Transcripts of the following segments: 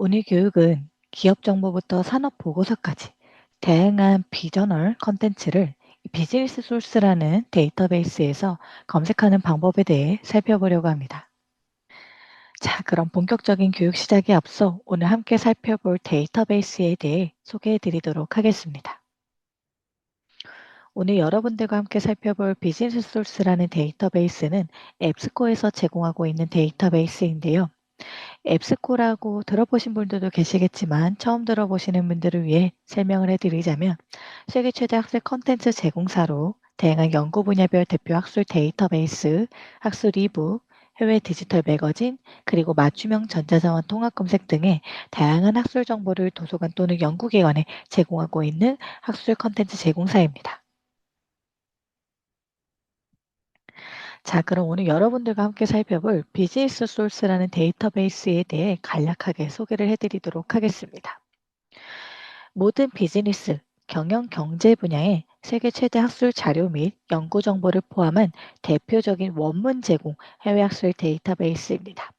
오늘 교육은 기업 정보부터 산업 보고서까지 다양한 비저널 컨텐츠를 비즈니스 소스라는 데이터베이스에서 검색하는 방법에 대해 살펴보려고 합니다. 자, 그럼 본격적인 교육 시작에 앞서 오늘 함께 살펴볼 데이터베이스에 대해 소개해 드리도록 하겠습니다. 오늘 여러분들과 함께 살펴볼 비즈니스 소스라는 데이터베이스는 앱스코에서 제공하고 있는 데이터베이스인데요. 앱스코라고 들어보신 분들도 계시겠지만 처음 들어보시는 분들을 위해 설명을 해드리자면 세계 최대 학술 콘텐츠 제공사로 다양한 연구 분야별 대표 학술 데이터베이스, 학술 이북, 해외 디지털 매거진, 그리고 맞춤형 전자자원 통합 검색 등의 다양한 학술 정보를 도서관 또는 연구기관에 제공하고 있는 학술 콘텐츠 제공사입니다. 자, 그럼 오늘 여러분들과 함께 살펴볼 비즈니스 소스라는 데이터베이스에 대해 간략하게 소개를 해드리도록 하겠습니다. 모든 비즈니스, 경영, 경제 분야의 세계 최대 학술 자료 및 연구 정보를 포함한 대표적인 원문 제공 해외 학술 데이터베이스입니다.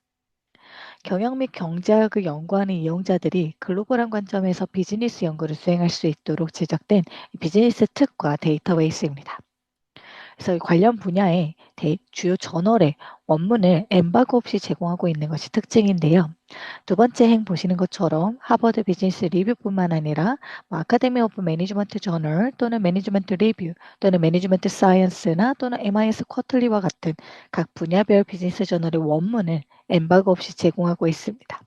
경영 및 경제학을 연구하는 이용자들이 글로벌한 관점에서 비즈니스 연구를 수행할 수 있도록 제작된 비즈니스 특화 데이터베이스입니다. 그래서 이 관련 분야의 주요 저널의 원문을 엠바고 없이 제공하고 있는 것이 특징인데요. 두 번째 행 보시는 것처럼 하버드 비즈니스 리뷰뿐만 아니라 아카데미 오브 매니지먼트 저널 또는 매니지먼트 리뷰 또는 매니지먼트 사이언스나 또는 MIS 쿼털리와 같은 각 분야별 비즈니스 저널의 원문을 엠바고 없이 제공하고 있습니다.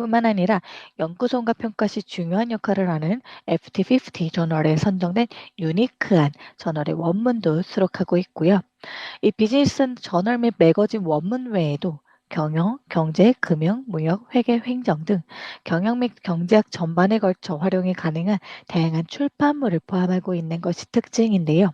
뿐만 아니라 연구소과 평가 시 중요한 역할을 하는 FT50 저널에 선정된 유니크한 저널의 원문도 수록하고 있고요. 이 비즈니스 저널 및 매거진 원문 외에도 경영, 경제, 금융, 무역, 회계, 횡령 등 경영 및 경제학 전반에 걸쳐 활용이 가능한 다양한 출판물을 포함하고 있는 것이 특징인데요.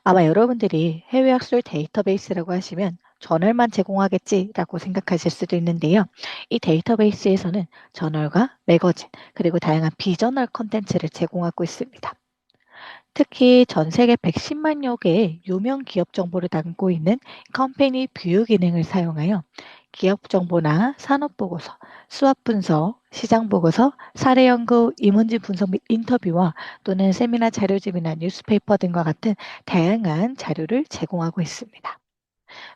아마 여러분들이 해외 학술 데이터베이스라고 하시면 저널만 제공하겠지라고 생각하실 수도 있는데요. 이 데이터베이스에서는 저널과 매거진 그리고 다양한 비저널 컨텐츠를 제공하고 있습니다. 특히 전 세계 110만여 개의 유명 기업 정보를 담고 있는 컴퍼니 뷰 기능을 사용하여 기업 정보나 산업 보고서, 수업 분석, 시장 보고서, 사례 연구, 임원진 분석 및 인터뷰와 또는 세미나 자료집이나 뉴스페이퍼 등과 같은 다양한 자료를 제공하고 있습니다.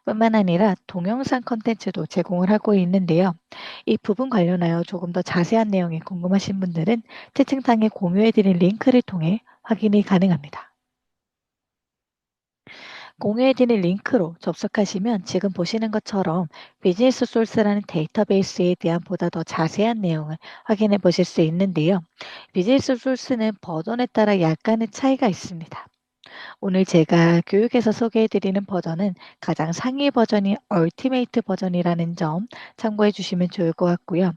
뿐만 아니라 동영상 컨텐츠도 제공을 하고 있는데요. 이 부분 관련하여 조금 더 자세한 내용이 궁금하신 분들은 채팅창에 공유해드린 링크를 통해 확인이 가능합니다. 공유해드린 링크로 접속하시면 지금 보시는 것처럼 비즈니스 소스라는 데이터베이스에 대한 보다 더 자세한 내용을 확인해 보실 수 있는데요. 비즈니스 소스는 버전에 따라 약간의 차이가 있습니다. 오늘 제가 교육에서 소개해드리는 버전은 가장 상위 버전이 얼티메이트 버전이라는 점 참고해 주시면 좋을 것 같고요.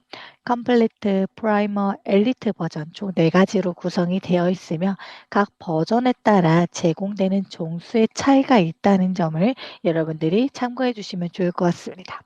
컴플리트, 프라이머, 엘리트 버전 총 4가지로 구성이 되어 있으며 각 버전에 따라 제공되는 종수의 차이가 있다는 점을 여러분들이 참고해 주시면 좋을 것 같습니다.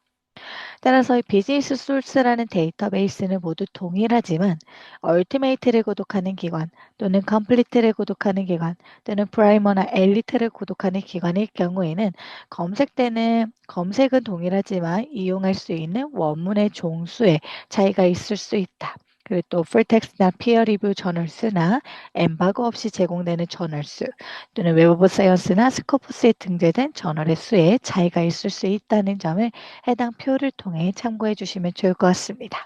따라서 이 비즈니스 소스라는 데이터베이스는 모두 동일하지만 얼티메이트를 구독하는 기관 또는 컴플리트를 구독하는 기관 또는 프라이머나 엘리트를 구독하는 기관일 경우에는 검색되는 검색은 동일하지만 이용할 수 있는 원문의 종수에 차이가 있을 수 있다. 그리고 또 풀텍스트나 피어 리뷰 저널스나 엠바고 없이 제공되는 저널수 또는 웹 오브 사이언스나 스코프스에 등재된 저널의 수에 차이가 있을 수 있다는 점을 해당 표를 통해 참고해 주시면 좋을 것 같습니다.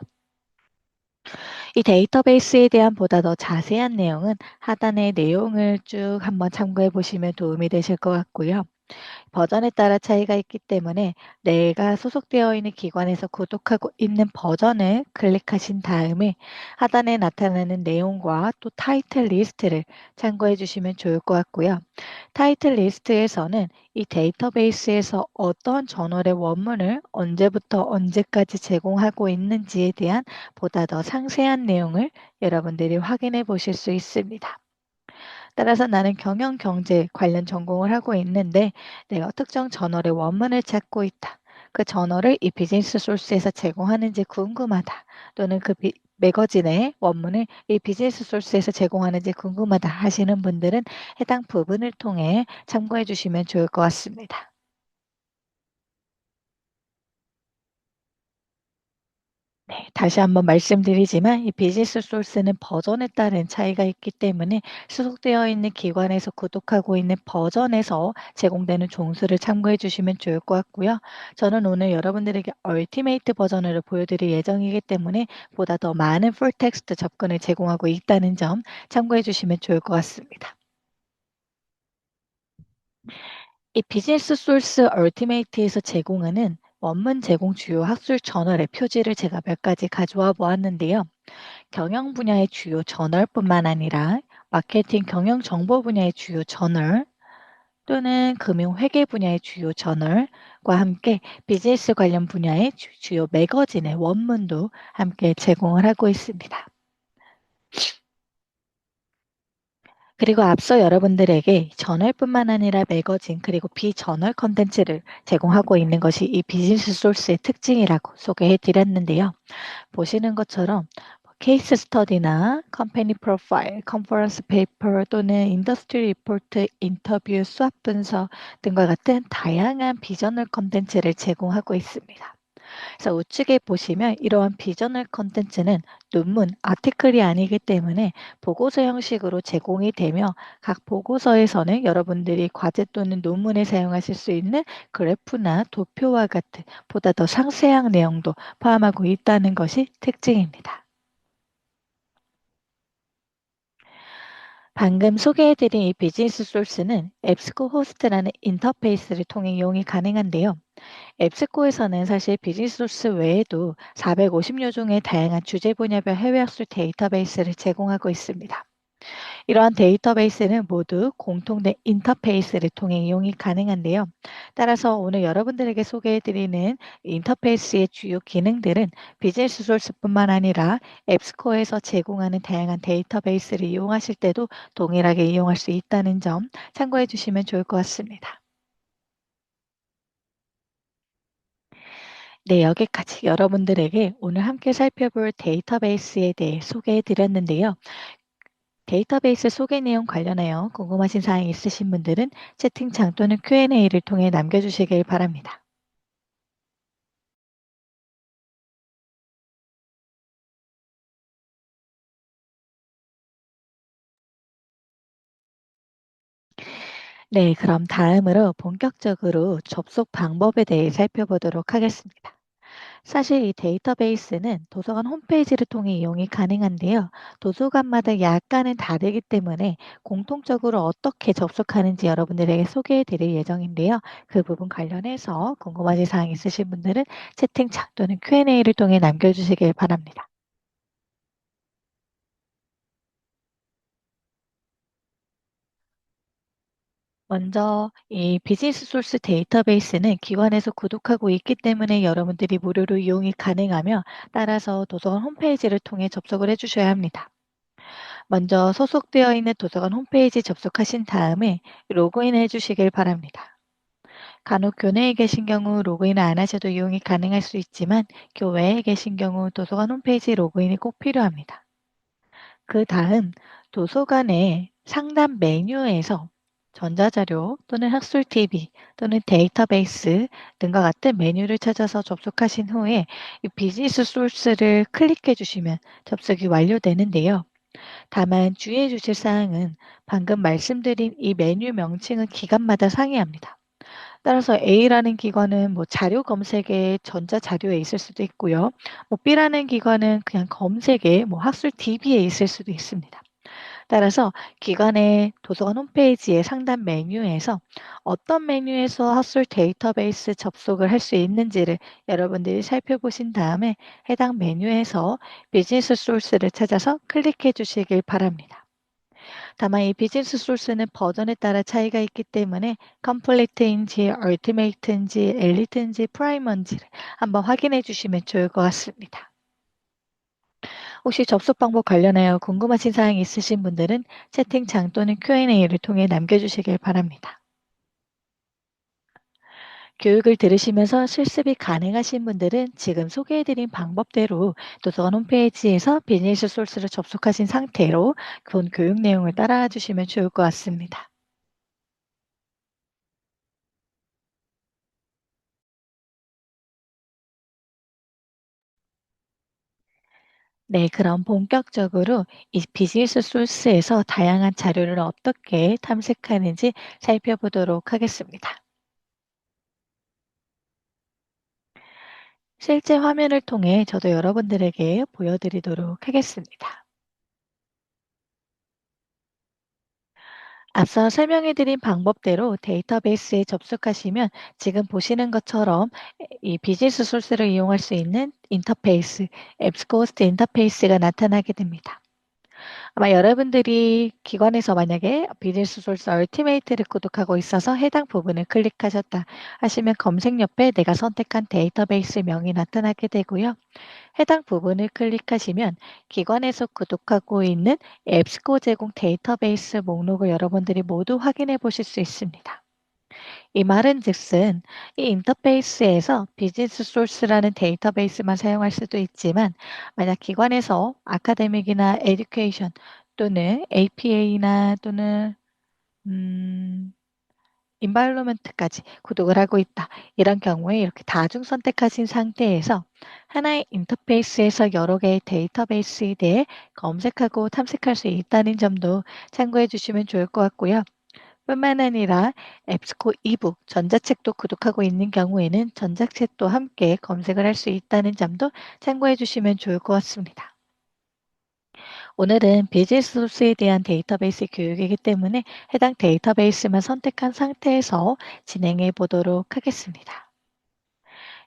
이 데이터베이스에 대한 보다 더 자세한 내용은 하단의 내용을 쭉 한번 참고해 보시면 도움이 되실 것 같고요. 버전에 따라 차이가 있기 때문에 내가 소속되어 있는 기관에서 구독하고 있는 버전을 클릭하신 다음에 하단에 나타나는 내용과 또 타이틀 리스트를 참고해 주시면 좋을 것 같고요. 타이틀 리스트에서는 이 데이터베이스에서 어떤 저널의 원문을 언제부터 언제까지 제공하고 있는지에 대한 보다 더 상세한 내용을 여러분들이 확인해 보실 수 있습니다. 따라서 나는 경영 경제 관련 전공을 하고 있는데 내가 특정 저널의 원문을 찾고 있다. 그 저널을 이 비즈니스 소스에서 제공하는지 궁금하다. 또는 그 매거진의 원문을 이 비즈니스 소스에서 제공하는지 궁금하다 하시는 분들은 해당 부분을 통해 참고해 주시면 좋을 것 같습니다. 네, 다시 한번 말씀드리지만 이 비즈니스 소스는 버전에 따른 차이가 있기 때문에 수속되어 있는 기관에서 구독하고 있는 버전에서 제공되는 종수를 참고해 주시면 좋을 것 같고요. 저는 오늘 여러분들에게 얼티메이트 버전으로 보여드릴 예정이기 때문에 보다 더 많은 풀텍스트 접근을 제공하고 있다는 점 참고해 주시면 좋을 것 같습니다. 이 비즈니스 소스 얼티메이트에서 제공하는 원문 제공 주요 학술 저널의 표지를 제가 몇 가지 가져와 보았는데요. 경영 분야의 주요 저널뿐만 아니라 마케팅 경영 정보 분야의 주요 저널 또는 금융 회계 분야의 주요 저널과 함께 비즈니스 관련 분야의 주요 매거진의 원문도 함께 제공을 하고 있습니다. 그리고 앞서 여러분들에게 저널뿐만 아니라 매거진 그리고 비저널 컨텐츠를 제공하고 있는 것이 이 비즈니스 소스의 특징이라고 소개해 드렸는데요. 보시는 것처럼 케이스 스터디나 컴퍼니 프로파일, 컨퍼런스 페이퍼 또는 인더스트리 리포트, 인터뷰, 수업 분석 등과 같은 다양한 비저널 컨텐츠를 제공하고 있습니다. 그래서 우측에 보시면 이러한 비저널 컨텐츠는 논문, 아티클이 아니기 때문에 보고서 형식으로 제공이 되며 각 보고서에서는 여러분들이 과제 또는 논문에 사용하실 수 있는 그래프나 도표와 같은 보다 더 상세한 내용도 포함하고 있다는 것이 특징입니다. 방금 소개해드린 이 비즈니스 소스는 앱스코 호스트라는 인터페이스를 통해 이용이 가능한데요. 앱스코에서는 사실 비즈니스 소스 외에도 450여 종의 다양한 주제 분야별 해외 학술 데이터베이스를 제공하고 있습니다. 이러한 데이터베이스는 모두 공통된 인터페이스를 통해 이용이 가능한데요. 따라서 오늘 여러분들에게 소개해드리는 인터페이스의 주요 기능들은 비즈니스 소스뿐만 아니라 앱스코어에서 제공하는 다양한 데이터베이스를 이용하실 때도 동일하게 이용할 수 있다는 점 참고해 주시면 좋을 것 같습니다. 네, 여기까지 여러분들에게 오늘 함께 살펴볼 데이터베이스에 대해 소개해 드렸는데요. 데이터베이스 소개 내용 관련하여 궁금하신 사항이 있으신 분들은 채팅창 또는 Q&A를 통해 남겨주시길 바랍니다. 네, 그럼 다음으로 본격적으로 접속 방법에 대해 살펴보도록 하겠습니다. 사실 이 데이터베이스는 도서관 홈페이지를 통해 이용이 가능한데요. 도서관마다 약간은 다르기 때문에 공통적으로 어떻게 접속하는지 여러분들에게 소개해 드릴 예정인데요. 그 부분 관련해서 궁금하신 사항 있으신 분들은 채팅창 또는 Q&A를 통해 남겨주시길 바랍니다. 먼저 이 비즈니스 소스 데이터베이스는 기관에서 구독하고 있기 때문에 여러분들이 무료로 이용이 가능하며 따라서 도서관 홈페이지를 통해 접속을 해주셔야 합니다. 먼저 소속되어 있는 도서관 홈페이지 접속하신 다음에 로그인 해주시길 바랍니다. 간혹 교내에 계신 경우 로그인을 안 하셔도 이용이 가능할 수 있지만 교외에 계신 경우 도서관 홈페이지 로그인이 꼭 필요합니다. 그 다음 도서관의 상단 메뉴에서 전자자료 또는 학술 TV 또는 데이터베이스 등과 같은 메뉴를 찾아서 접속하신 후에 이 비즈니스 소스를 클릭해 주시면 접속이 완료되는데요. 다만 주의해 주실 사항은 방금 말씀드린 이 메뉴 명칭은 기관마다 상이합니다. 따라서 A라는 기관은 뭐 자료 검색에 전자자료에 있을 수도 있고요. 뭐 B라는 기관은 그냥 검색에 뭐 학술 DB에 있을 수도 있습니다. 따라서 기관의 도서관 홈페이지의 상단 메뉴에서 어떤 메뉴에서 학술 데이터베이스 접속을 할 수 있는지를 여러분들이 살펴보신 다음에 해당 메뉴에서 비즈니스 소스를 찾아서 클릭해 주시길 바랍니다. 다만 이 비즈니스 소스는 버전에 따라 차이가 있기 때문에 컴플리트인지, 얼티메이트인지, 엘리트인지, 프라이머인지를 한번 확인해 주시면 좋을 것 같습니다. 혹시 접속 방법 관련하여 궁금하신 사항이 있으신 분들은 채팅창 또는 Q&A를 통해 남겨주시길 바랍니다. 교육을 들으시면서 실습이 가능하신 분들은 지금 소개해드린 방법대로 도서관 홈페이지에서 비즈니스 소스를 접속하신 상태로 본 교육 내용을 따라와 주시면 좋을 것 같습니다. 네, 그럼 본격적으로 이 비즈니스 소스에서 다양한 자료를 어떻게 탐색하는지 살펴보도록 하겠습니다. 실제 화면을 통해 저도 여러분들에게 보여드리도록 하겠습니다. 앞서 설명해드린 방법대로 데이터베이스에 접속하시면 지금 보시는 것처럼 이 비즈니스 소스를 이용할 수 있는 인터페이스, 앱스코스트 인터페이스가 나타나게 됩니다. 아마 여러분들이 기관에서 만약에 비즈니스 소스 얼티메이트를 구독하고 있어서 해당 부분을 클릭하셨다 하시면 검색 옆에 내가 선택한 데이터베이스 명이 나타나게 되고요. 해당 부분을 클릭하시면 기관에서 구독하고 있는 앱스코 제공 데이터베이스 목록을 여러분들이 모두 확인해 보실 수 있습니다. 이 말은즉슨 이 인터페이스에서 비즈니스 소스라는 데이터베이스만 사용할 수도 있지만 만약 기관에서 아카데믹이나 에듀케이션 또는 APA나 또는 인바이러먼트까지 구독을 하고 있다. 이런 경우에 이렇게 다중 선택하신 상태에서 하나의 인터페이스에서 여러 개의 데이터베이스에 대해 검색하고 탐색할 수 있다는 점도 참고해 주시면 좋을 것 같고요. 뿐만 아니라 앱스코 이북 전자책도 구독하고 있는 경우에는 전자책도 함께 검색을 할 수 있다는 점도 참고해 주시면 좋을 것 같습니다. 오늘은 비즈니스 소스에 대한 데이터베이스 교육이기 때문에 해당 데이터베이스만 선택한 상태에서 진행해 보도록 하겠습니다.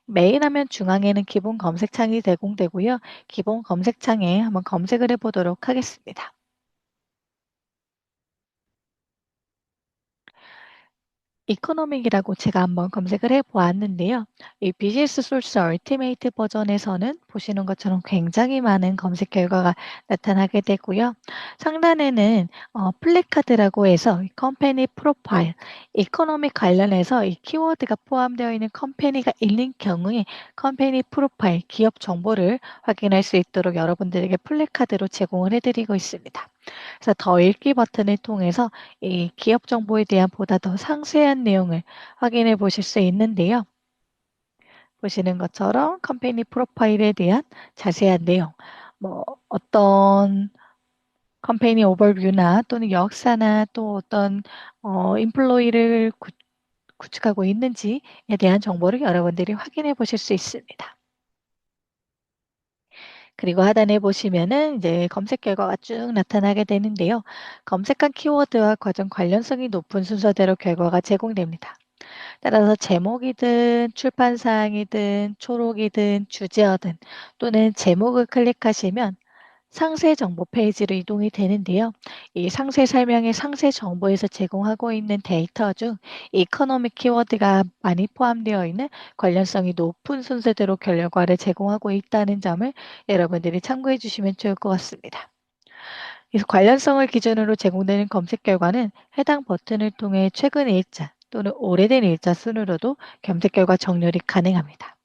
메인 화면 중앙에는 기본 검색창이 제공되고요. 기본 검색창에 한번 검색을 해 보도록 하겠습니다. 이코노믹이라고 제가 한번 검색을 해 보았는데요. 이 비즈니스 소스 얼티메이트 버전에서는 보시는 것처럼 굉장히 많은 검색 결과가 나타나게 되고요. 상단에는 플래카드라고 해서 컴퍼니 프로파일, 이코노믹 관련해서 이 키워드가 포함되어 있는 컴퍼니가 있는 경우에 컴퍼니 프로파일, 기업 정보를 확인할 수 있도록 여러분들에게 플래카드로 제공을 해드리고 있습니다. 그래서 더 읽기 버튼을 통해서 이 기업 정보에 대한 보다 더 상세한 내용을 확인해 보실 수 있는데요. 보시는 것처럼 컴퍼니 프로파일에 대한 자세한 내용, 어떤 컴퍼니 오버뷰나 또는 역사나 또 어떤 인플로이를 구축하고 있는지에 대한 정보를 여러분들이 확인해 보실 수 있습니다. 그리고 하단에 보시면은 이제 검색 결과가 쭉 나타나게 되는데요. 검색한 키워드와 과정 관련성이 높은 순서대로 결과가 제공됩니다. 따라서 제목이든 출판사항이든 초록이든 주제어든 또는 제목을 클릭하시면 상세 정보 페이지로 이동이 되는데요. 이 상세 설명의 상세 정보에서 제공하고 있는 데이터 중 이코노믹 키워드가 많이 포함되어 있는 관련성이 높은 순서대로 결과를 제공하고 있다는 점을 여러분들이 참고해 주시면 좋을 것 같습니다. 그래서 관련성을 기준으로 제공되는 검색 결과는 해당 버튼을 통해 최근 일자 또는 오래된 일자 순으로도 검색 결과 정렬이 가능합니다.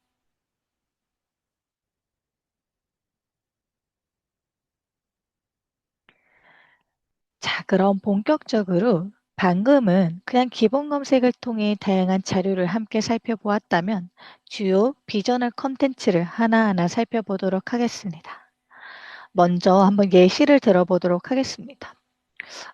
자, 그럼 본격적으로 방금은 그냥 기본 검색을 통해 다양한 자료를 함께 살펴보았다면 주요 비저널 컨텐츠를 하나하나 살펴보도록 하겠습니다. 먼저 한번 예시를 들어보도록 하겠습니다.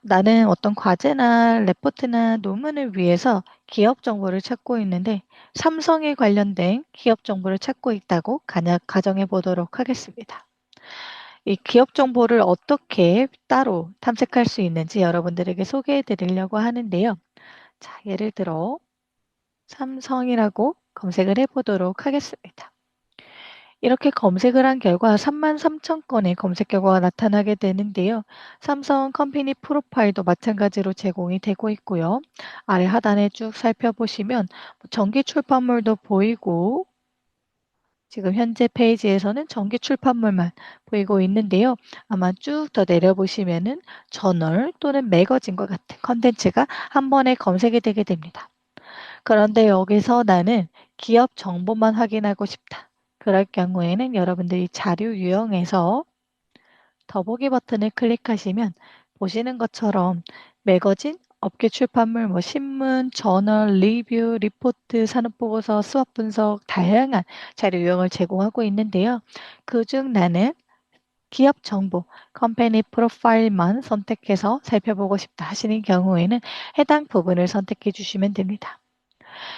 나는 어떤 과제나 레포트나 논문을 위해서 기업 정보를 찾고 있는데 삼성에 관련된 기업 정보를 찾고 있다고 가정해 보도록 하겠습니다. 이 기업 정보를 어떻게 따로 탐색할 수 있는지 여러분들에게 소개해 드리려고 하는데요. 자, 예를 들어 삼성이라고 검색을 해 보도록 하겠습니다. 이렇게 검색을 한 결과 33,000 건의 검색 결과가 나타나게 되는데요. 삼성 컴퍼니 프로파일도 마찬가지로 제공이 되고 있고요. 아래 하단에 쭉 살펴보시면 정기 출판물도 보이고 지금 현재 페이지에서는 정기 출판물만 보이고 있는데요. 아마 쭉 더 내려보시면은 저널 또는 매거진과 같은 컨텐츠가 한 번에 검색이 되게 됩니다. 그런데 여기서 나는 기업 정보만 확인하고 싶다. 그럴 경우에는 여러분들이 자료 유형에서 더보기 버튼을 클릭하시면 보시는 것처럼 매거진, 업계 출판물, 신문, 저널, 리뷰, 리포트, 산업보고서, 수업 분석 다양한 자료 유형을 제공하고 있는데요. 그중 나는 기업 정보, 컴퍼니 프로파일만 선택해서 살펴보고 싶다 하시는 경우에는 해당 부분을 선택해 주시면 됩니다.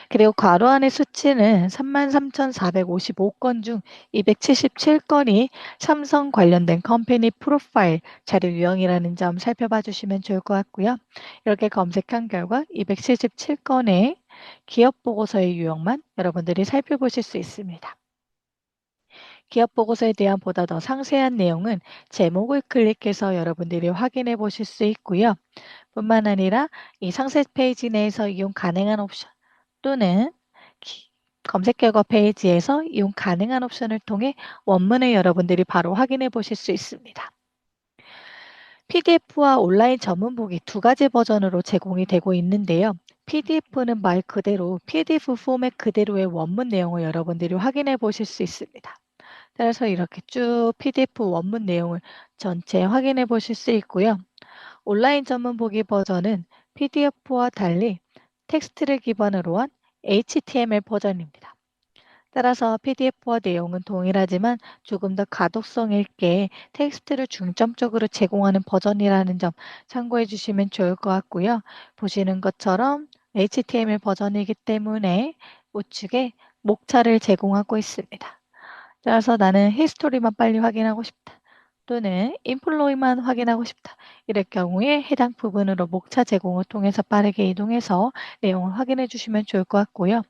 그리고 괄호 안의 수치는 33,455건 중 277건이 삼성 관련된 컴퍼니 프로파일 자료 유형이라는 점 살펴봐 주시면 좋을 것 같고요. 이렇게 검색한 결과 277건의 기업 보고서의 유형만 여러분들이 살펴보실 수 있습니다. 기업 보고서에 대한 보다 더 상세한 내용은 제목을 클릭해서 여러분들이 확인해 보실 수 있고요. 뿐만 아니라 이 상세 페이지 내에서 이용 가능한 옵션 또는 기- 검색 결과 페이지에서 이용 가능한 옵션을 통해 원문을 여러분들이 바로 확인해 보실 수 있습니다. PDF와 온라인 전문북이 두 가지 버전으로 제공이 되고 있는데요. PDF는 말 그대로 PDF 포맷 그대로의 원문 내용을 여러분들이 확인해 보실 수 있습니다. 따라서 이렇게 쭉 PDF 원문 내용을 전체 확인해 보실 수 있고요. 온라인 전문 보기 버전은 PDF와 달리 텍스트를 기반으로 한 HTML 버전입니다. 따라서 PDF와 내용은 동일하지만 조금 더 가독성 있게 텍스트를 중점적으로 제공하는 버전이라는 점 참고해 주시면 좋을 것 같고요. 보시는 것처럼 HTML 버전이기 때문에 우측에 목차를 제공하고 있습니다. 따라서 나는 히스토리만 빨리 확인하고 싶다. 또는 인플로이만 확인하고 싶다. 이럴 경우에 해당 부분으로 목차 제공을 통해서 빠르게 이동해서 내용을 확인해 주시면 좋을 것 같고요.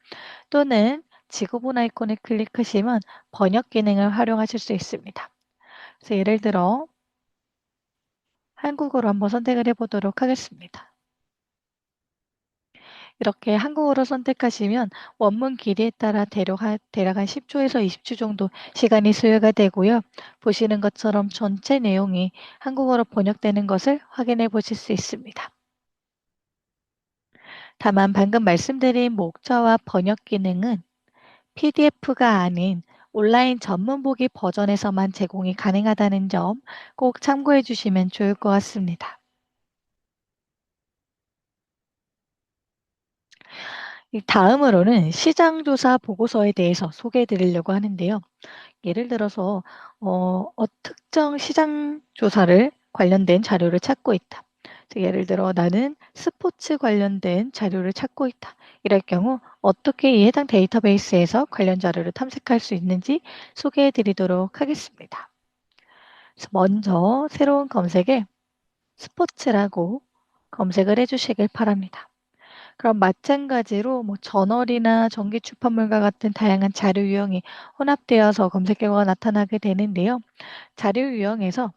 또는 지구본 아이콘을 클릭하시면 번역 기능을 활용하실 수 있습니다. 그래서 예를 들어 한국어로 한번 선택을 해보도록 하겠습니다. 이렇게 한국어로 선택하시면 원문 길이에 따라 대략 한 10초에서 20초 정도 시간이 소요가 되고요. 보시는 것처럼 전체 내용이 한국어로 번역되는 것을 확인해 보실 수 있습니다. 다만 방금 말씀드린 목차와 번역 기능은 PDF가 아닌 온라인 전문 보기 버전에서만 제공이 가능하다는 점 꼭 참고해 주시면 좋을 것 같습니다. 이 다음으로는 시장조사 보고서에 대해서 소개해 드리려고 하는데요. 예를 들어서 특정 시장 조사를 관련된 자료를 찾고 있다. 예를 들어 나는 스포츠 관련된 자료를 찾고 있다. 이럴 경우 어떻게 이 해당 데이터베이스에서 관련 자료를 탐색할 수 있는지 소개해 드리도록 하겠습니다. 그래서 먼저 새로운 검색에 스포츠라고 검색을 해 주시길 바랍니다. 그럼 마찬가지로 뭐 저널이나 전기 출판물과 같은 다양한 자료 유형이 혼합되어서 검색 결과가 나타나게 되는데요. 자료 유형에서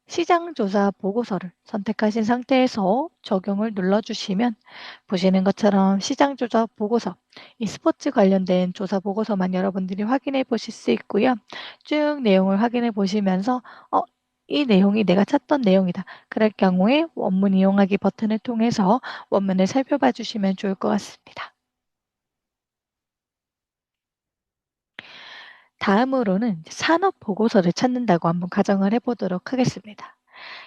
시장조사 보고서를 선택하신 상태에서 적용을 눌러주시면 보시는 것처럼 시장조사 보고서, 이 스포츠 관련된 조사 보고서만 여러분들이 확인해 보실 수 있고요. 쭉 내용을 확인해 보시면서 이 내용이 내가 찾던 내용이다. 그럴 경우에 원문 이용하기 버튼을 통해서 원문을 살펴봐 주시면 좋을 것 같습니다. 다음으로는 산업 보고서를 찾는다고 한번 가정을 해보도록 하겠습니다.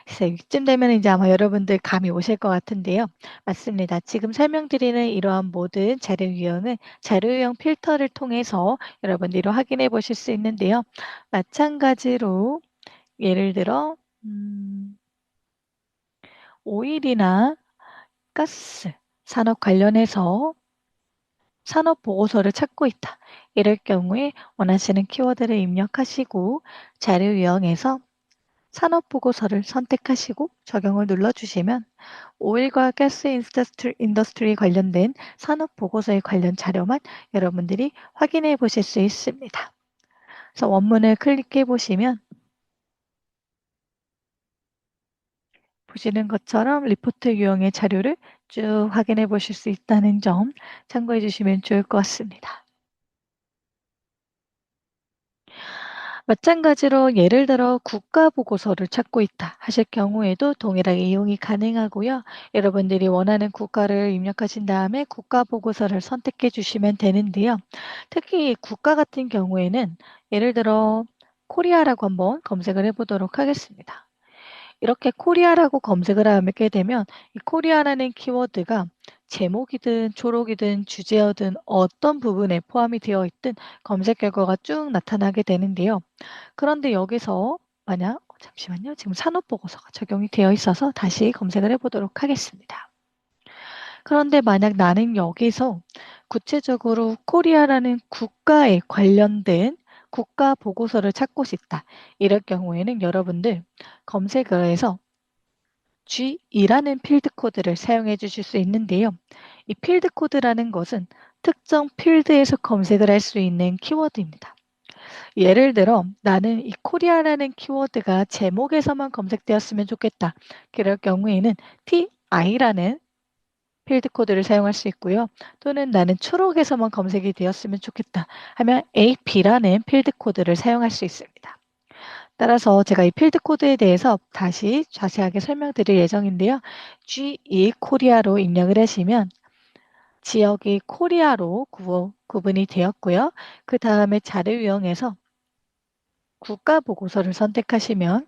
그래서 이쯤 되면 이제 아마 여러분들 감이 오실 것 같은데요. 맞습니다. 지금 설명드리는 이러한 모든 자료 유형은 자료 유형 필터를 통해서 여러분들이 확인해 보실 수 있는데요. 마찬가지로 예를 들어 오일이나 가스 산업 관련해서 산업 보고서를 찾고 있다. 이럴 경우에 원하시는 키워드를 입력하시고 자료 유형에서 산업 보고서를 선택하시고 적용을 눌러주시면 오일과 가스 인더스트리 관련된 산업 보고서에 관련 자료만 여러분들이 확인해 보실 수 있습니다. 그래서 원문을 클릭해 보시면 보시는 것처럼 리포트 유형의 자료를 쭉 확인해 보실 수 있다는 점 참고해 주시면 좋을 것 같습니다. 마찬가지로 예를 들어 국가 보고서를 찾고 있다 하실 경우에도 동일하게 이용이 가능하고요. 여러분들이 원하는 국가를 입력하신 다음에 국가 보고서를 선택해 주시면 되는데요. 특히 국가 같은 경우에는 예를 들어 코리아라고 한번 검색을 해보도록 하겠습니다. 이렇게 코리아라고 검색을 하게 되면 이 코리아라는 키워드가 제목이든 초록이든 주제어든 어떤 부분에 포함이 되어 있든 검색 결과가 쭉 나타나게 되는데요. 그런데 여기서 만약 잠시만요. 지금 산업보고서가 적용이 되어 있어서 다시 검색을 해 보도록 하겠습니다. 그런데 만약 나는 여기서 구체적으로 코리아라는 국가에 관련된 국가 보고서를 찾고 싶다. 이럴 경우에는 여러분들 검색을 해서 G2라는 필드 코드를 사용해 주실 수 있는데요. 이 필드 코드라는 것은 특정 필드에서 검색을 할 수 있는 키워드입니다. 예를 들어 나는 이 코리아라는 키워드가 제목에서만 검색되었으면 좋겠다. 그럴 경우에는 TI라는 필드 코드를 사용할 수 있고요. 또는 나는 초록에서만 검색이 되었으면 좋겠다 하면 AP라는 필드 코드를 사용할 수 있습니다. 따라서 제가 이 필드 코드에 대해서 다시 자세하게 설명드릴 예정인데요. G2 코리아로 입력을 하시면 지역이 코리아로 구분이 되었고요. 그 다음에 자료 유형에서 국가 보고서를 선택하시면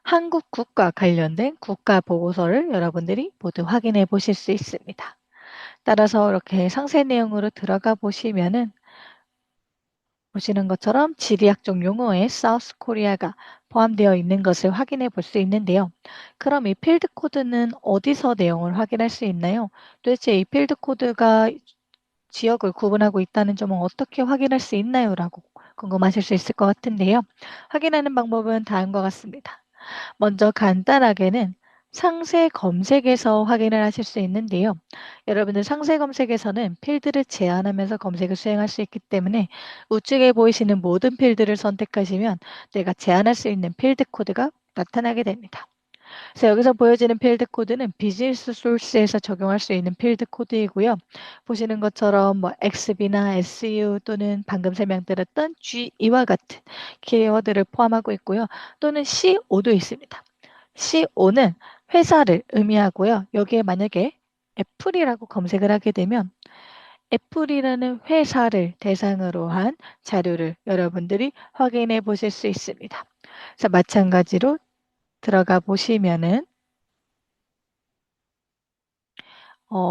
한국 국가 관련된 국가 보고서를 여러분들이 모두 확인해 보실 수 있습니다. 따라서 이렇게 상세 내용으로 들어가 보시면은 보시는 것처럼 지리학적 용어에 사우스 코리아가 포함되어 있는 것을 확인해 볼 수 있는데요. 그럼 이 필드 코드는 어디서 내용을 확인할 수 있나요? 도대체 이 필드 코드가 지역을 구분하고 있다는 점은 어떻게 확인할 수 있나요? 라고 궁금하실 수 있을 것 같은데요. 확인하는 방법은 다음과 같습니다. 먼저 간단하게는 상세 검색에서 확인을 하실 수 있는데요. 여러분들 상세 검색에서는 필드를 제한하면서 검색을 수행할 수 있기 때문에 우측에 보이시는 모든 필드를 선택하시면 내가 제한할 수 있는 필드 코드가 나타나게 됩니다. 그래서 여기서 보여지는 필드 코드는 비즈니스 소스에서 적용할 수 있는 필드 코드이고요. 보시는 것처럼 뭐 XB나 SU 또는 방금 설명드렸던 GE와 같은 키워드를 포함하고 있고요. 또는 CO도 있습니다. CO는 회사를 의미하고요. 여기에 만약에 애플이라고 검색을 하게 되면 애플이라는 회사를 대상으로 한 자료를 여러분들이 확인해 보실 수 있습니다. 그래서 마찬가지로 들어가 보시면은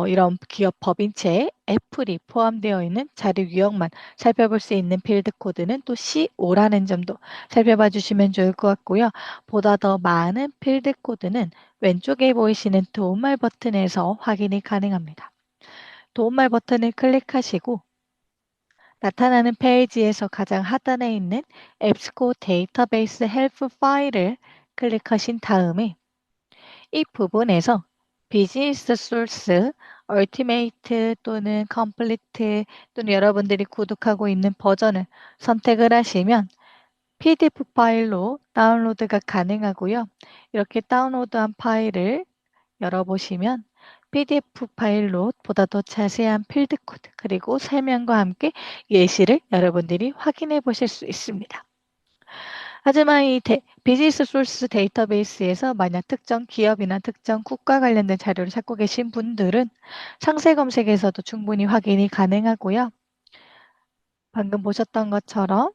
이런 기업 법인체에 애플이 포함되어 있는 자료 유형만 살펴볼 수 있는 필드 코드는 또 C5라는 점도 살펴봐 주시면 좋을 것 같고요. 보다 더 많은 필드 코드는 왼쪽에 보이시는 도움말 버튼에서 확인이 가능합니다. 도움말 버튼을 클릭하시고 나타나는 페이지에서 가장 하단에 있는 앱스코 데이터베이스 헬프 파일을 클릭하신 다음에 이 부분에서 비즈니스 소스, 얼티메이트 또는 컴플리트 또는 여러분들이 구독하고 있는 버전을 선택을 하시면 PDF 파일로 다운로드가 가능하고요. 이렇게 다운로드한 파일을 열어보시면 PDF 파일로 보다 더 자세한 필드 코드 그리고 설명과 함께 예시를 여러분들이 확인해 보실 수 있습니다. 하지만 이 비즈니스 소스 데이터베이스에서 만약 특정 기업이나 특정 국가 관련된 자료를 찾고 계신 분들은 상세 검색에서도 충분히 확인이 가능하고요. 방금 보셨던 것처럼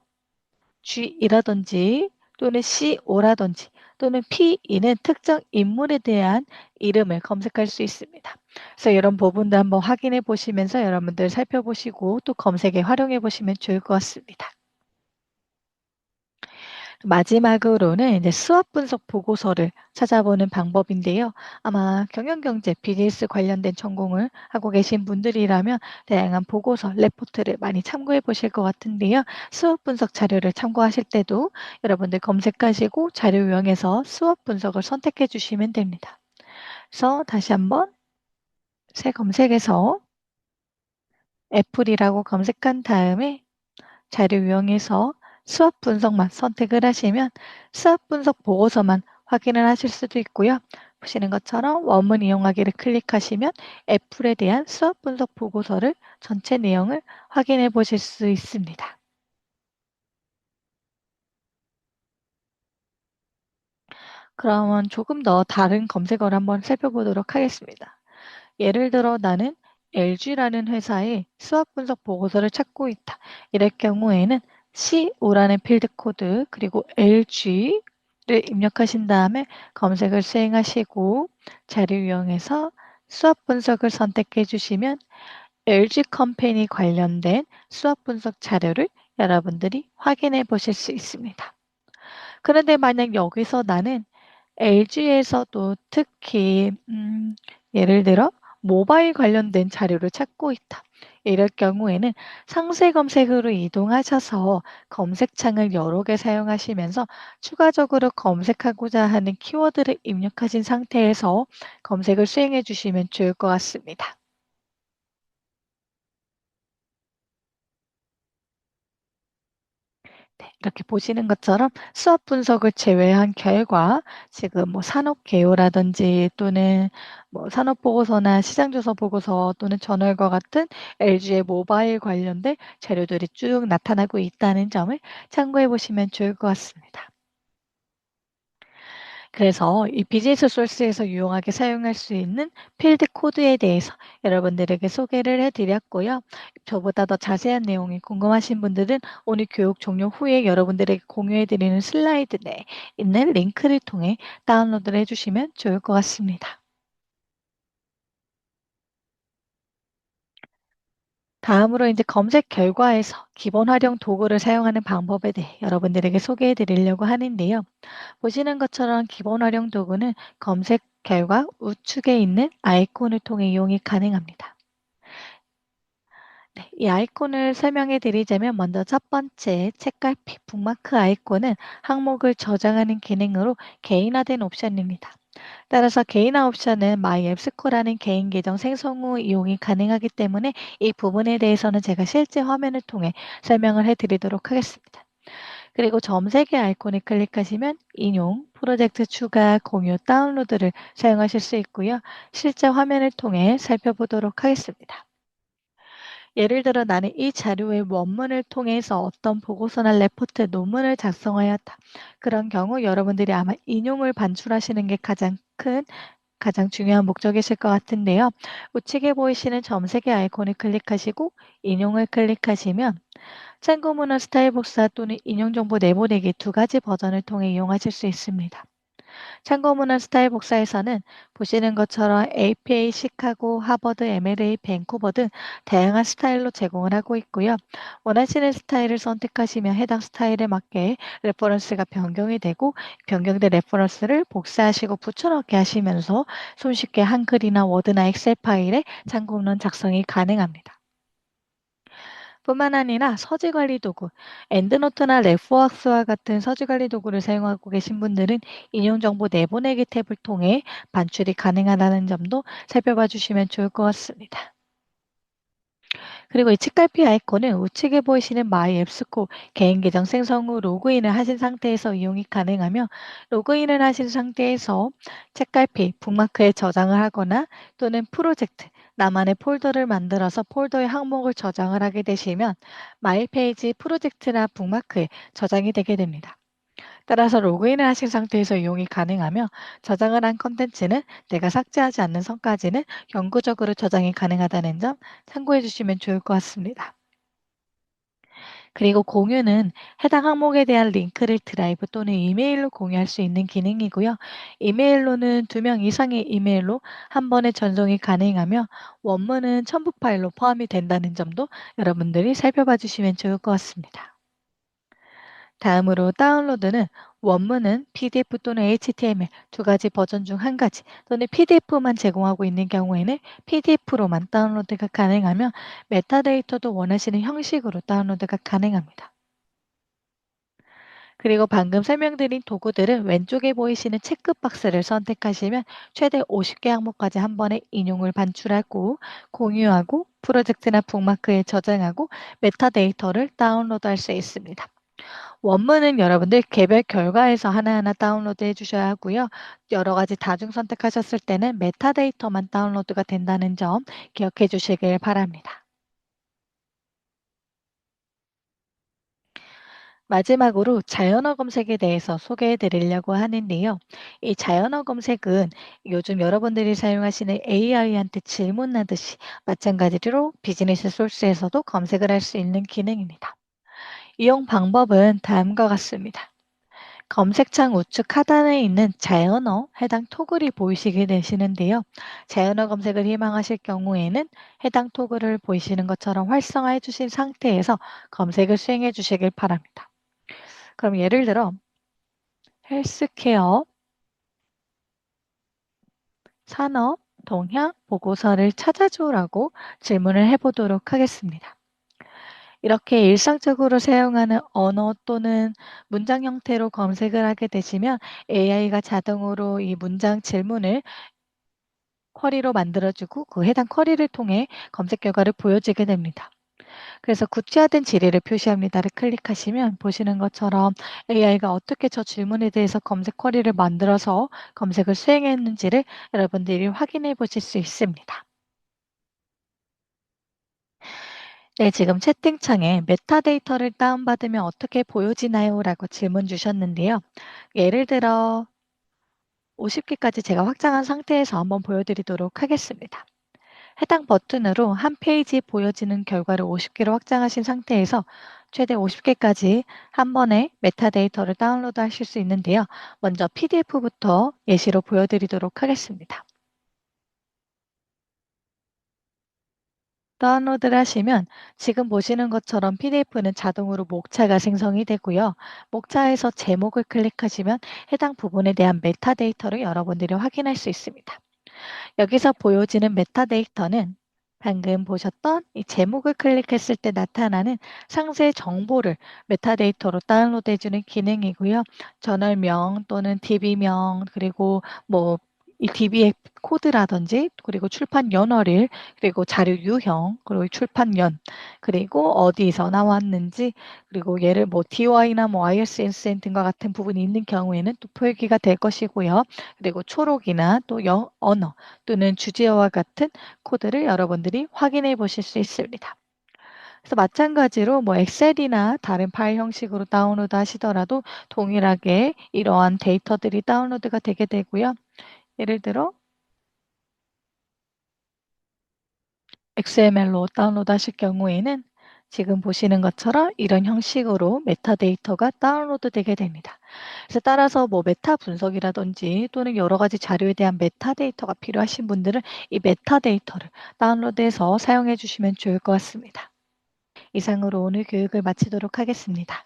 G이라든지 또는 CO라든지 또는 PE는 특정 인물에 대한 이름을 검색할 수 있습니다. 그래서 이런 부분도 한번 확인해 보시면서 여러분들 살펴보시고 또 검색에 활용해 보시면 좋을 것 같습니다. 마지막으로는 이제 수업 분석 보고서를 찾아보는 방법인데요. 아마 경영경제, 비즈니스 관련된 전공을 하고 계신 분들이라면 다양한 보고서, 레포트를 많이 참고해 보실 것 같은데요. 수업 분석 자료를 참고하실 때도 여러분들 검색하시고 자료 유형에서 수업 분석을 선택해 주시면 됩니다. 그래서 다시 한번 새 검색에서 애플이라고 검색한 다음에 자료 유형에서 수업 분석만 선택을 하시면 수업 분석 보고서만 확인을 하실 수도 있고요. 보시는 것처럼 원문 이용하기를 클릭하시면 애플에 대한 수업 분석 보고서를 전체 내용을 확인해 보실 수 있습니다. 그러면 조금 더 다른 검색어를 한번 살펴보도록 하겠습니다. 예를 들어 나는 LG라는 회사의 수학 분석 보고서를 찾고 있다. 이럴 경우에는 C5라는 필드 코드 그리고 LG를 입력하신 다음에 검색을 수행하시고 자료 유형에서 수학 분석을 선택해 주시면 LG 컴퍼니 관련된 수학 분석 자료를 여러분들이 확인해 보실 수 있습니다. 그런데 만약 여기서 나는 LG에서도 특히 예를 들어 모바일 관련된 자료를 찾고 있다. 이럴 경우에는 상세 검색으로 이동하셔서 검색창을 여러 개 사용하시면서 추가적으로 검색하고자 하는 키워드를 입력하신 상태에서 검색을 수행해 주시면 좋을 것 같습니다. 네, 이렇게 보시는 것처럼 수업 분석을 제외한 결과 지금 뭐 산업 개요라든지 또는 뭐 산업 보고서나 시장 조사 보고서 또는 저널과 같은 LG의 모바일 관련된 자료들이 쭉 나타나고 있다는 점을 참고해 보시면 좋을 것 같습니다. 그래서 이 비즈니스 소스에서 유용하게 사용할 수 있는 필드 코드에 대해서 여러분들에게 소개를 해드렸고요. 저보다 더 자세한 내용이 궁금하신 분들은 오늘 교육 종료 후에 여러분들에게 공유해드리는 슬라이드 내에 있는 링크를 통해 다운로드를 해주시면 좋을 것 같습니다. 다음으로 이제 검색 결과에서 기본 활용 도구를 사용하는 방법에 대해 여러분들에게 소개해 드리려고 하는데요. 보시는 것처럼 기본 활용 도구는 검색 결과 우측에 있는 아이콘을 통해 이용이 가능합니다. 네, 이 아이콘을 설명해 드리자면 먼저 첫 번째 책갈피 북마크 아이콘은 항목을 저장하는 기능으로 개인화된 옵션입니다. 따라서 개인화 옵션은 마이 앱스코라는 개인 계정 생성 후 이용이 가능하기 때문에 이 부분에 대해서는 제가 실제 화면을 통해 설명을 해드리도록 하겠습니다. 그리고 점 3개 아이콘을 클릭하시면 인용, 프로젝트 추가, 공유, 다운로드를 사용하실 수 있고요. 실제 화면을 통해 살펴보도록 하겠습니다. 예를 들어 나는 이 자료의 원문을 통해서 어떤 보고서나 레포트, 논문을 작성하였다. 그런 경우 여러분들이 아마 인용을 반출하시는 게 가장 중요한 목적이실 것 같은데요. 우측에 보이시는 점 3개 아이콘을 클릭하시고 인용을 클릭하시면 참고문헌 스타일 복사 또는 인용 정보 내보내기 두 가지 버전을 통해 이용하실 수 있습니다. 참고문헌 스타일 복사에서는 보시는 것처럼 APA, 시카고, 하버드, MLA, 밴쿠버 등 다양한 스타일로 제공을 하고 있고요. 원하시는 스타일을 선택하시면 해당 스타일에 맞게 레퍼런스가 변경이 되고 변경된 레퍼런스를 복사하시고 붙여넣기 하시면서 손쉽게 한글이나 워드나 엑셀 파일에 참고문헌 작성이 가능합니다. 뿐만 아니라 서지 관리 도구, 엔드노트나 레포왁스와 같은 서지 관리 도구를 사용하고 계신 분들은 인용 정보 내보내기 탭을 통해 반출이 가능하다는 점도 살펴봐 주시면 좋을 것 같습니다. 그리고 이 책갈피 아이콘은 우측에 보이시는 마이 앱스코 개인 계정 생성 후 로그인을 하신 상태에서 이용이 가능하며 로그인을 하신 상태에서 책갈피 북마크에 저장을 하거나 또는 프로젝트 나만의 폴더를 만들어서 폴더의 항목을 저장을 하게 되시면 마이 페이지 프로젝트나 북마크에 저장이 되게 됩니다. 따라서 로그인을 하신 상태에서 이용이 가능하며 저장을 한 컨텐츠는 내가 삭제하지 않는 선까지는 영구적으로 저장이 가능하다는 점 참고해 주시면 좋을 것 같습니다. 그리고 공유는 해당 항목에 대한 링크를 드라이브 또는 이메일로 공유할 수 있는 기능이고요. 이메일로는 2명 이상의 이메일로 한 번에 전송이 가능하며 원문은 첨부 파일로 포함이 된다는 점도 여러분들이 살펴봐 주시면 좋을 것 같습니다. 다음으로 다운로드는 원문은 PDF 또는 HTML 두 가지 버전 중 한 가지 또는 PDF만 제공하고 있는 경우에는 PDF로만 다운로드가 가능하며 메타데이터도 원하시는 형식으로 다운로드가 가능합니다. 그리고 방금 설명드린 도구들은 왼쪽에 보이시는 체크박스를 선택하시면 최대 50개 항목까지 한 번에 인용을 반출하고 공유하고 프로젝트나 북마크에 저장하고 메타데이터를 다운로드할 수 있습니다. 원문은 여러분들 개별 결과에서 하나하나 다운로드 해주셔야 하고요. 여러 가지 다중 선택하셨을 때는 메타데이터만 다운로드가 된다는 점 기억해 주시길 바랍니다. 마지막으로 자연어 검색에 대해서 소개해 드리려고 하는데요. 이 자연어 검색은 요즘 여러분들이 사용하시는 AI한테 질문하듯이 마찬가지로 비즈니스 소스에서도 검색을 할 수 있는 기능입니다. 이용 방법은 다음과 같습니다. 검색창 우측 하단에 있는 자연어 해당 토글이 보이시게 되시는데요. 자연어 검색을 희망하실 경우에는 해당 토글을 보이시는 것처럼 활성화해 주신 상태에서 검색을 수행해 주시길 바랍니다. 그럼 예를 들어 헬스케어, 산업, 동향, 보고서를 찾아줘라고 질문을 해보도록 하겠습니다. 이렇게 일상적으로 사용하는 언어 또는 문장 형태로 검색을 하게 되시면 AI가 자동으로 이 문장 질문을 쿼리로 만들어주고 그 해당 쿼리를 통해 검색 결과를 보여주게 됩니다. 그래서 구체화된 질의를 표시합니다를 클릭하시면 보시는 것처럼 AI가 어떻게 저 질문에 대해서 검색 쿼리를 만들어서 검색을 수행했는지를 여러분들이 확인해 보실 수 있습니다. 네, 지금 채팅창에 메타데이터를 다운받으면 어떻게 보여지나요? 라고 질문 주셨는데요. 예를 들어 50개까지 제가 확장한 상태에서 한번 보여드리도록 하겠습니다. 해당 버튼으로 한 페이지에 보여지는 결과를 50개로 확장하신 상태에서 최대 50개까지 한 번에 메타데이터를 다운로드 하실 수 있는데요. 먼저 PDF부터 예시로 보여드리도록 하겠습니다. 다운로드를 하시면 지금 보시는 것처럼 PDF는 자동으로 목차가 생성이 되고요. 목차에서 제목을 클릭하시면 해당 부분에 대한 메타데이터를 여러분들이 확인할 수 있습니다. 여기서 보여지는 메타데이터는 방금 보셨던 이 제목을 클릭했을 때 나타나는 상세 정보를 메타데이터로 다운로드해주는 기능이고요. 저널명 또는 DB명 그리고 뭐 이 DB의 코드라든지 그리고 출판 연월일 그리고 자료 유형 그리고 출판연 그리고 어디서 나왔는지 그리고 얘를 뭐 DOI나 뭐 ISSN 등과 같은 부분이 있는 경우에는 또 표기가 될 것이고요. 그리고 초록이나 또 언어 또는 주제어와 같은 코드를 여러분들이 확인해 보실 수 있습니다. 그래서 마찬가지로 뭐 엑셀이나 다른 파일 형식으로 다운로드 하시더라도 동일하게 이러한 데이터들이 다운로드가 되게 되고요. 예를 들어 XML로 다운로드 하실 경우에는 지금 보시는 것처럼 이런 형식으로 메타데이터가 다운로드 되게 됩니다. 그래서 따라서 뭐 메타 분석이라든지 또는 여러 가지 자료에 대한 메타데이터가 필요하신 분들은 이 메타데이터를 다운로드해서 사용해 주시면 좋을 것 같습니다. 이상으로 오늘 교육을 마치도록 하겠습니다.